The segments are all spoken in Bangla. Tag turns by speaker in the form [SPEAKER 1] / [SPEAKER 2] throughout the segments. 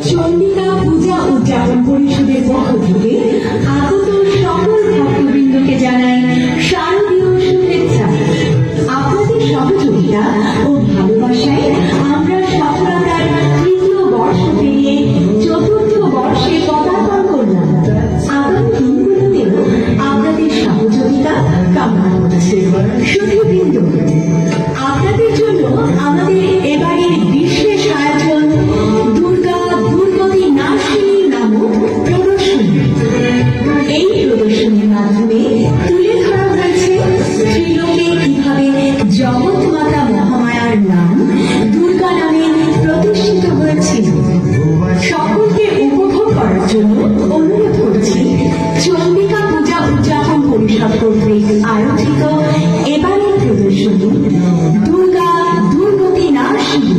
[SPEAKER 1] চন্ডিকা পূজা উদযাপন পরিষদের পক্ষ থেকে আগত সকল ভক্তবৃন্দকে জানাই শারদীয় শুভেচ্ছা। আপনাদের সহযোগিতা ও ভালোবাসায় আমরা সফলতার তৃতীয় বর্ষ পেরিয়ে চতুর্থ বর্ষে পদার্পণ করলাম। আগামী দিনগুলোতেও আপনাদের সহযোগিতা কামনা করছে। সুধীবৃন্দ, আপনাদের জন্য আমাদের এবারের বিশেষ আয়োজন দুর্গা দুর্গতি নাশিনী নামক প্রদর্শনী। এই প্রদর্শনীর মাধ্যমে তুলে ধরা হয়েছে ত্রিলোকে কিভাবে জগৎ মাতা মহামায়ার নাম দুর্গা নামে প্রতিষ্ঠিত হয়েছিল। সকলকে উপভোগ করার জন্য অনুরোধ করছি চন্ডিকা পূজা উদযাপন পরিষদ কর্তৃক আয়োজিত এবারের প্রদর্শনী দুর্গা দুর্গতি নাশিনী।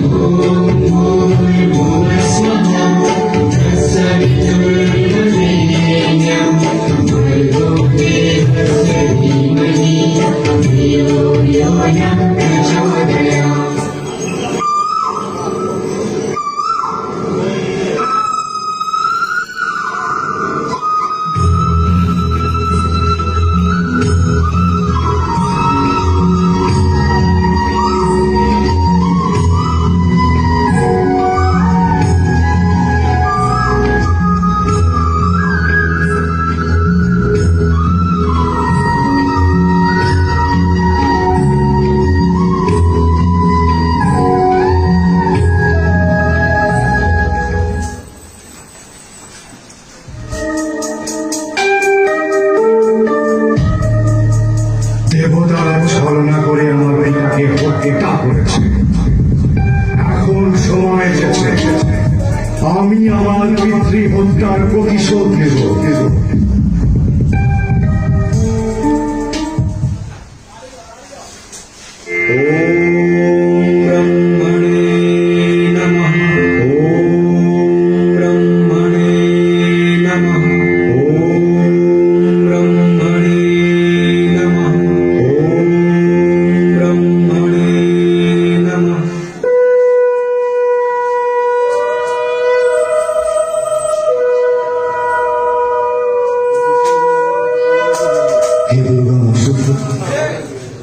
[SPEAKER 2] ছলনা করে আমার পিতাকে হত্যা করেছে। এখন সময় এসেছে আমি আমার পিতৃ হত্যার প্রতিশোধ নেব।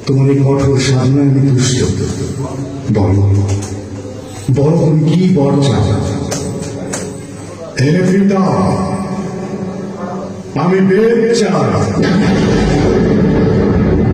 [SPEAKER 2] তোমার এই কঠোর সাধনায় আমি তুষ্ট। বল তুমি কি বর চাও? হে পিতা, আমি বেদ চাই।